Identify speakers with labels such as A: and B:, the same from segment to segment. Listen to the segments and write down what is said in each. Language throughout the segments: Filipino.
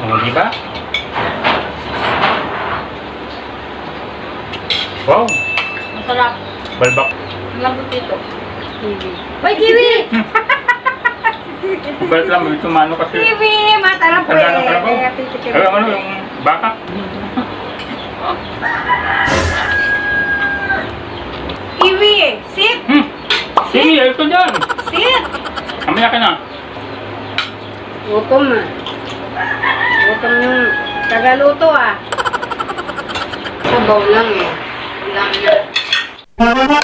A: O, diba? Wow!
B: Masarap.
A: Balbak.
B: Malambot dito. Kiwi. Uy, kiwi!
A: Balik lang, may tumano kasi.
B: Kiwi! Masarap po eh.
A: Ay, ano yung baka?
B: Kiwi! Sit!
A: Sige, ito dyan.
B: Sit!
A: Kamaya ka na.
B: Gutom ah. Gutom yung tagaluto ah. Sabaw lang eh. Wala na.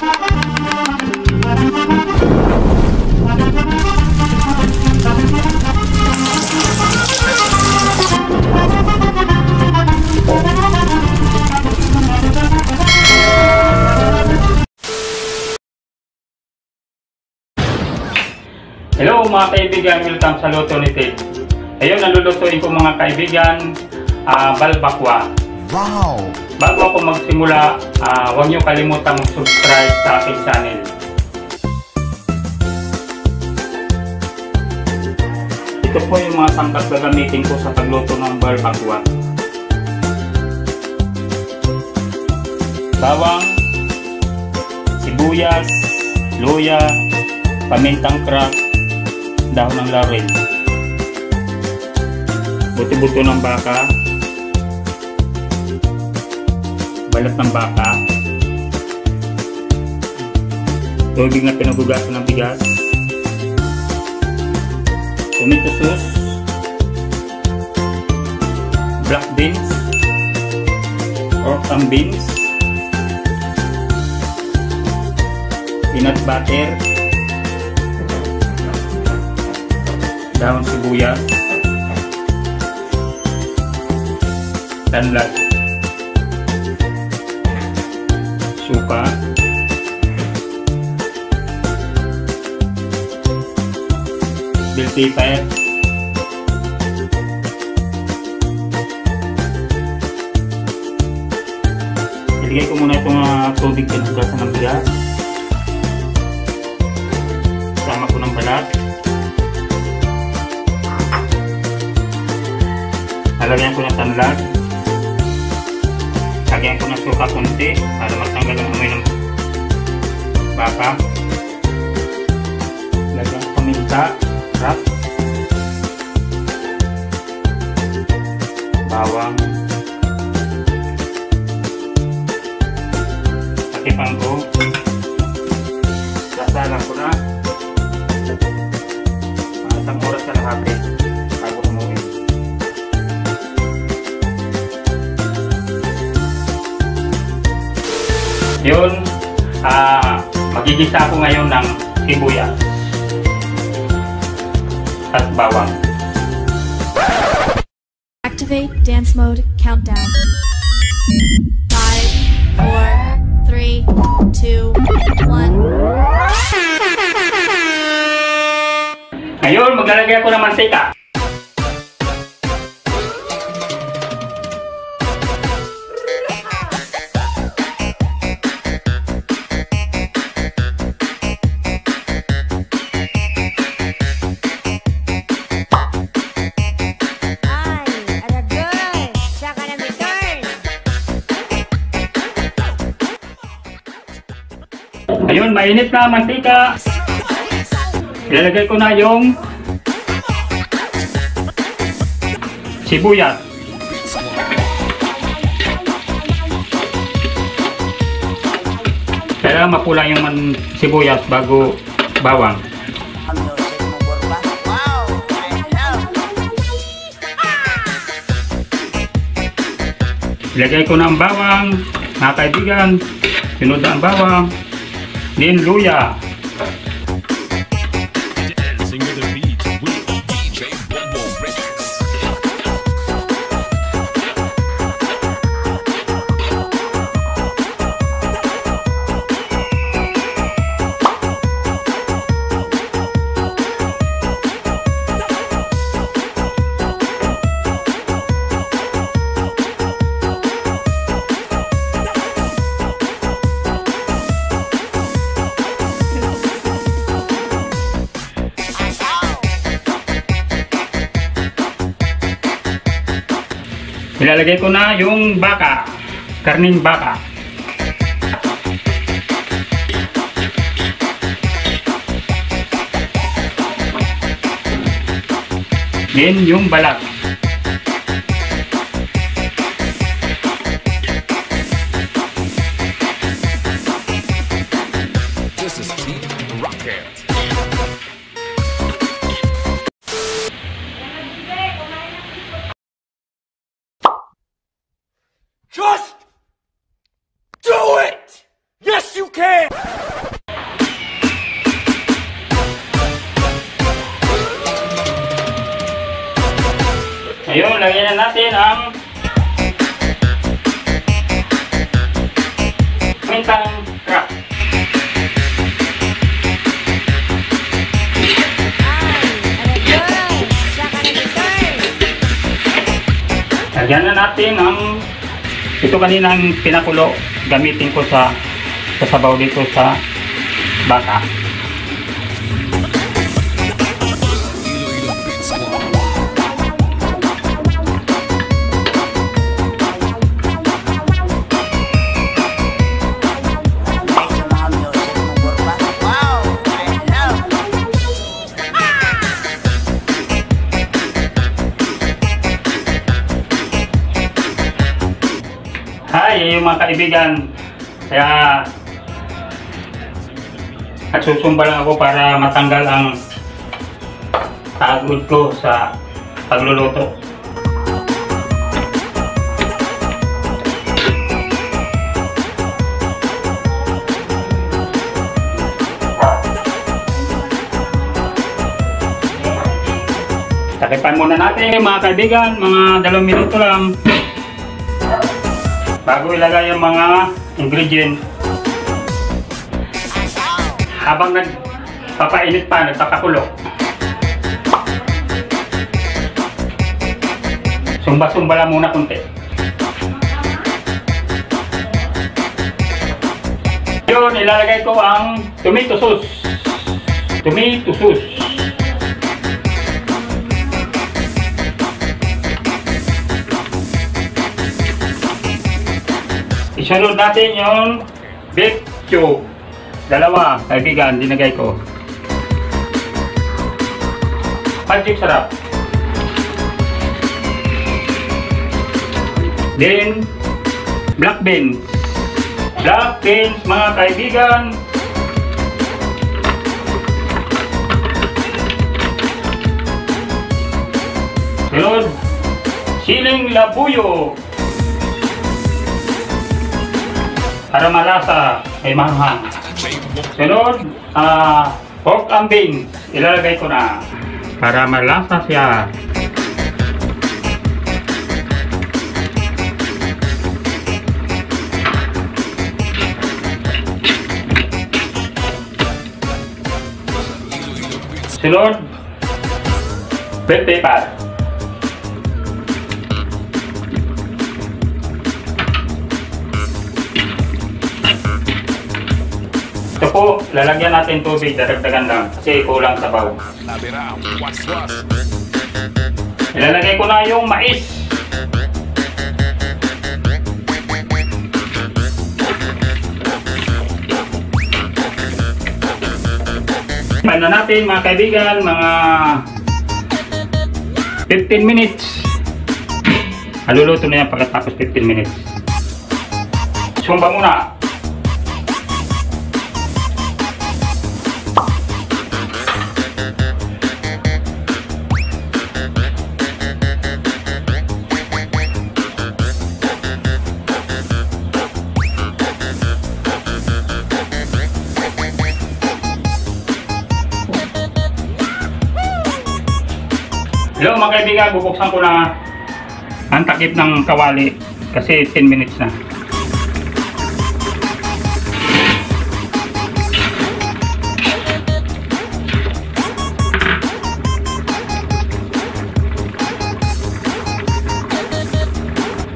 A: Hello mga kaibigan, welcome sa Luto ni Ted. Ayun, nalulutuin ko mga kaibigan, balbakwa.
C: Wow!
A: Bago ako magsimula, huwag niyo kalimutang mag-subscribe sa aking channel. Ito po yung mga sangkap na gamitin ko sa pagluto ng balbakwa. Bawang, sibuyas, luya, pamintang crack, dahon ng laurel, buto-buto ng baka, balat ng baka, tubig na pinagugasan ng bigas, tomato sauce, black beans or beans, peanut butter, daon sibuyas, tanlad, suka, bell pepper, iligay ko muna itong tubig pinagugasan ng bigas, sama ko ng balat. Lalagyan ko ng tanlad. Lagyan ko ng suka konti para matanggal ang amoy ng baka. Lagyan ko paminta, crack, bawang, takipang ko. Sasalang ko na. Isang oras na lahati bago umuwi. Yun, magigisa ako ngayon ng sibuyas at bawang.
D: Activate dance mode countdown. 5, 4, 3, 2, 1.
A: Ngayon, maglalagay ako ng mantika. Ayun, mainit na mantika. Ilalagay ko na yung sibuyas. Kailangan mapula yung sibuyas bago bawang. Ilagay ko na ang bawang, mga kaibigan. Sunod na ang bawang. Then luya. Ilalagay ko na yung baka, karning baka. Then yung balat.
C: This is Team Rocket. Just do it! Yes, you can!
A: Ayun, lagyan na natin ang mintang crab. Lagyan na natin ang ito kaninang pinakulo, gamitin ko sa sabaw dito sa baka. Hi, yung mga kaibigan. Kaya nagsusumba lang ako para matanggal ang pagod ko sa pagluluto. Takipan muna natin mga kaibigan, mga 2 minuto lang bago ilagay yung mga ingredients. Habang nagpapainit pa, nagpapakulo, sumba-sumba lang muna kunti. Yun, ilalagay ko ang tomato sauce. Tomato sauce. Isunod natin yung beef cube. 2, kaibigan, dinagay ko. Magic sarap. Then, black beans. Black beans, mga kaibigan. Sunod, siling labuyo. Para malasa, ay mahanghang. Sunod, pork and beans. Ilalagay ko na para malasa siya. Sunod, bell pepper. Ito po, lalagyan natin tubig, daragdagan lang kasi kulang sabaw. Ilalagay ko na yung mais. Paano natin mga kaibigan, mga 15 minutes. Haluluto na yan pagkatapos 15 minutes. Sumba muna. Hello mga kaibigan, bubuksan ko na ang takip ng kawali kasi 10 minutes na.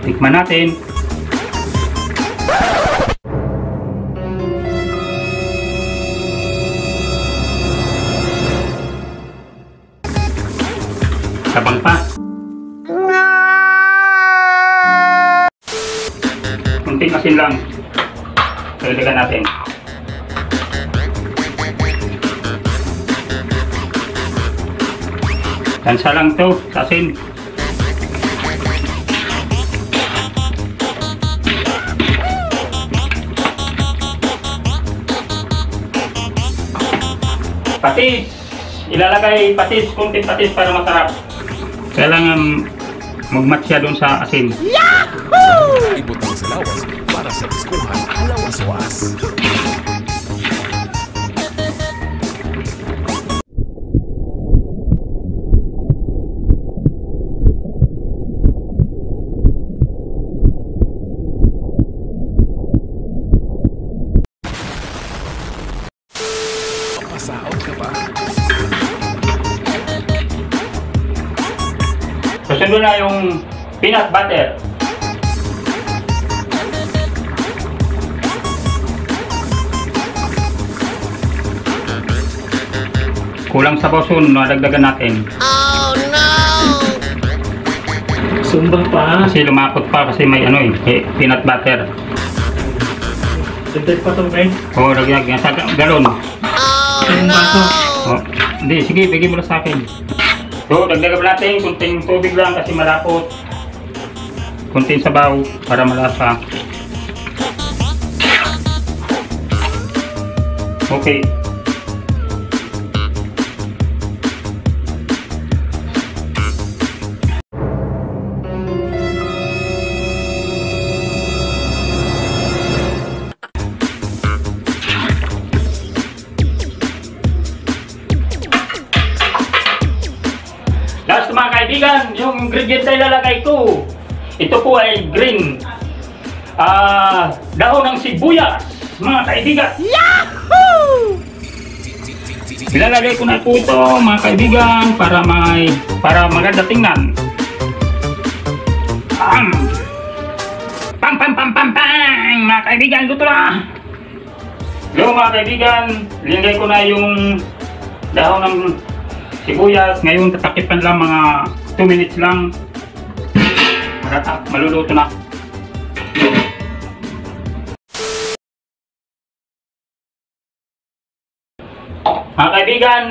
A: Tikman natin. Sabang pa. Kunting asin lang. Dagdagan natin. Lansa lang to sa asin. Patis. Ilalagay patis, kunting patis para masarap. Kailangan mag-match siya doon sa asin.
C: Ibutang sa lawas para sa diskuhan halawas-was. Pasaot ka ba?
A: Susunod na yung peanut butter. Kulang sa posun, nadagdagan natin.
D: Oh no!
E: Sumbang pa.
A: Kasi lumakot pa kasi may ano peanut butter.
E: Dagdag pa itong friend.
A: Oo, dagdag sa galon.
E: Yung baso.
A: Oh, hindi, sige, bigay mo na sa akin. So, dagdagan natin, kunting tubig lang kasi malapot. Kunting sabaw para malasa. Okay. Last mga kaibigan, yung ingredient na ilalagay ko. Ito po ay green. Dahon ng sibuyas, mga kaibigan. Yahoo! Ilalagay ko na po ito, mga kaibigan, para maganda tingnan. Pam pam pam pam pam, mga kaibigan, luto na. Hello mga kaibigan, linagay ko na yung dahon ng sibuyas. Ngayon tatakipan lang mga 2 minutes lang. Maluluto na. Mga kaibigan,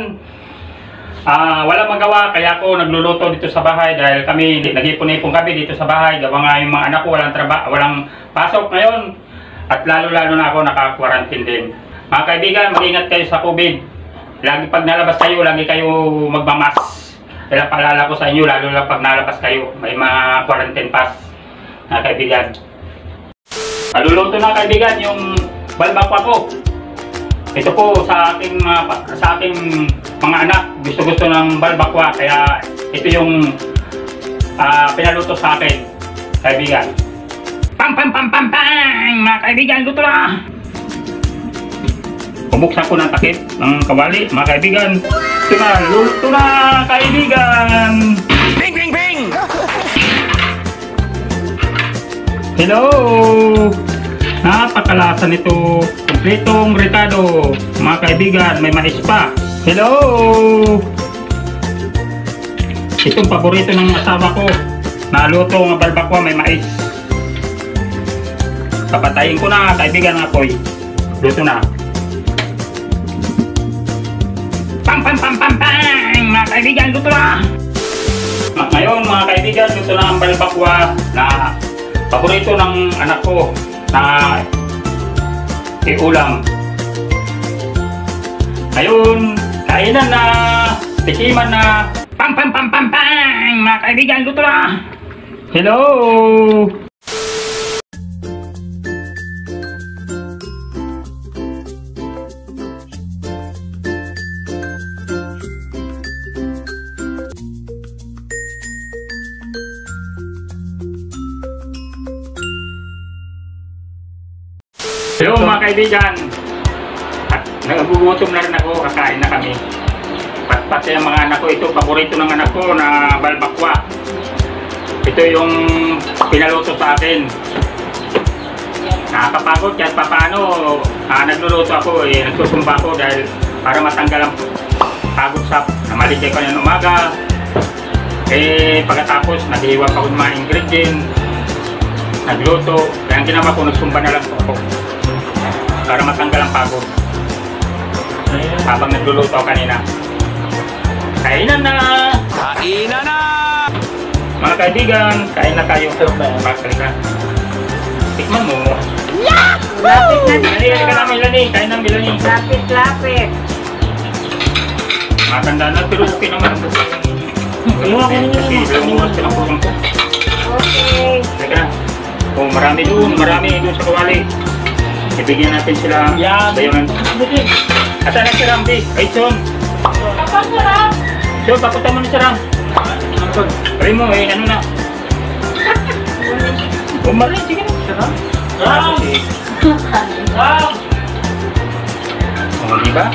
A: walang magawa kaya ako nagluluto dito sa bahay dahil kami nag-ipon-ipon kami dito sa bahay. Gawa nga yung mga anak ko walang pasok ngayon at lalo na ako naka-quarantine din. Mga kaibigan, mag-ingat kayo sa COVID. Lagi pag nalabas kayo, lagi kayo magmamas. Kaya paalala ko sa inyo, lalo na pag nalabas kayo, may mga quarantine pass. Mga kaibigan. Aluluto na kaibigan yung balbakwa ko. Ito po sa aking mga anak, gusto ng balbakwa, kaya ito yung pinaluto sa akin, kaibigan. Pam pam pam pam pam, mga kaibigan, luto na. Pumuksan ko ng takip ng kawali, mga kaibigan. Ito na, luto na, kaibigan.
C: Bing, bing, bing!
A: Hello! Napakalasa nito. Kompletong ricado, mga kaibigan. May mais pa. Hello! Itong paborito ng asawa ko. Naluto ng balbakwa, may mais. Papatayin ko na, kaibigan, ng apoy. Luto na. Pam pam pam pam pam, mga kaibigan, luto na. Ngayon mga kaibigan, luto na ang balbakwa na paborito ng anak ko na iulam. Ngayon, kainan na, tikiman na. Pam pam pam pam pam, mga kaibigan, luto na. Hello! Hello mga kaibigan. Nagugutom na rin ako, kakain na kami. Pati ang mga anak ko, ito paborito ng anak ko na balbakwa. Ito yung pinaluto sa akin. Nakakapagod kahit papaano, nagluluto ako, nagsusumba ako dahil para matanggal ang pagod sa namaligay ko ng umaga. Pagkatapos naghihiwa pa ako ng mga ingredient. nagluto. Kaya ang ginawa ko, nagsumba na lang ako. Para matanggal ang pagod.
E: Ayan.
A: Habang nagluluto ako kanina. Kainan na!
C: Kainan na!
A: Mga kaibigan, kain na tayo. Bakal ka. Tikman mo.
B: Lapit na
A: Lani,
B: dito.
A: ka na Melanie. Kain na Melanie.
B: Lapit, lapit.
A: Matanda na, pero okay naman. Kasi ilang oras ka ng pulong ko.
B: Okay.
A: Teka na. Oh, marami doon sa kawali. Ibigyan natin sila.
E: Yan.
A: Bayanan. Asa na si Rambi? Ay, Son. Son, papunta mo na si Ram. Pari mo, ano na. Umarin, sige na.
E: Ram! Ram!
A: Oh, di ba?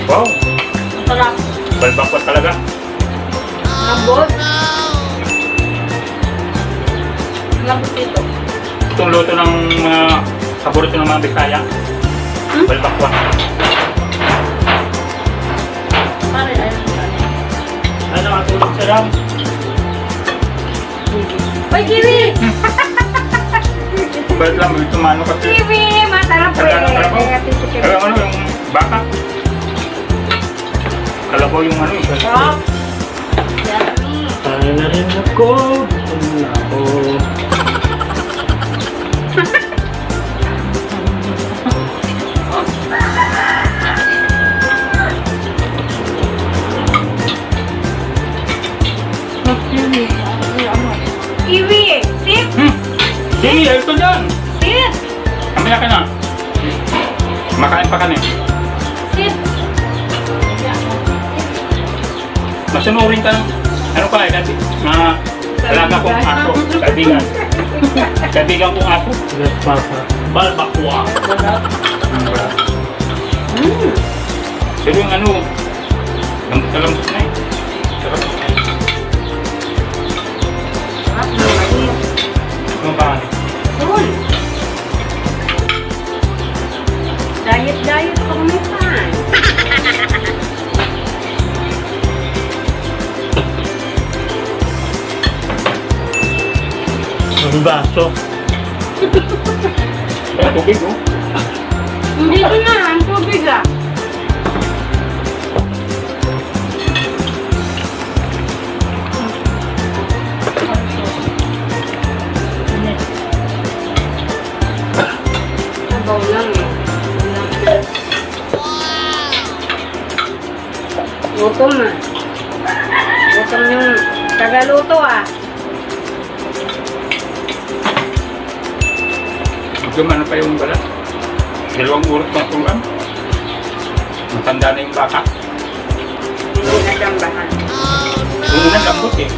A: Wow,
B: Sarap.
A: balbakwat talaga.
B: Lambot. Lambot dito.
A: Itong luto ng mga paborito ng mga Bisaya. Balbakwat.
B: Pare, ayun.
E: Ano ang tulog sa Ram?
B: Uy, kiwi!
A: Balit lang, may tumano kasi.
B: Kiwi! Masarap eh.
A: Kalabaw.
B: Natin si kiwi.
A: Kalabaw ano, yung baka. Kalabaw yung ano, yung
B: Sarap. Yummy.
E: Kain na rin ako. Gutom na ako.
B: Kiwi! Sit!
A: Sige, ito dyan.
B: Sit!
A: Kamaya ka na. Makain pa kami.
B: Sit!
A: Masunurin ka. Ano ka eh, dati? Mga alaga kong aso. Kaibigan. Kaibigan kong aso.
E: Yes, Papa. Balbakwa.
A: Pero yung ano, lambot na eh. Sarap.
B: Sarap na maliit.
A: Ano ba?
B: Cool. Diet ko minsan.
E: Ang baso.
A: Kaya tubig oh.
B: Hindi ko na, ang tubig ah. Sabaw lang eh. Gutom ah. Gutom yung tagaluto ah.
A: Gumano pa yung balat. 2 urot ng tulang. Matanda na yung baka.
B: Hindi na jambahan.
A: Una lambot eh.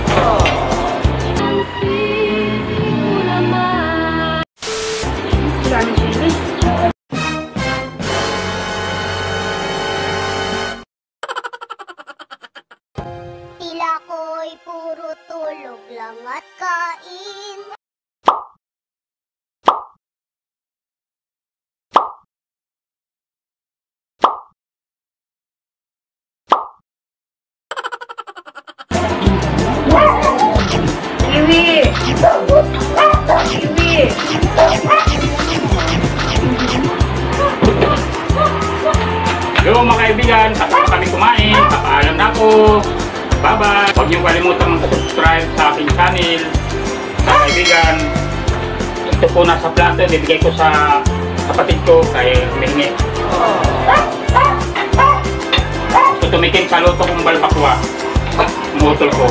B: Dami sili.
F: Tila ko'y puro tulog lang at kain.
B: Kiwi! Kiwi!
A: Hello mga kaibigan, tapos na kami kumain. Papaalam na ako. Bye-bye. Huwag niyo kalimutan mag-subscribe sa aking channel. Mga kaibigan, ito po nasa plato. Bibigay ko sa kapatid ko kay Mingi. Ito tumikim sa luto kong balbakwa. Umutol ko.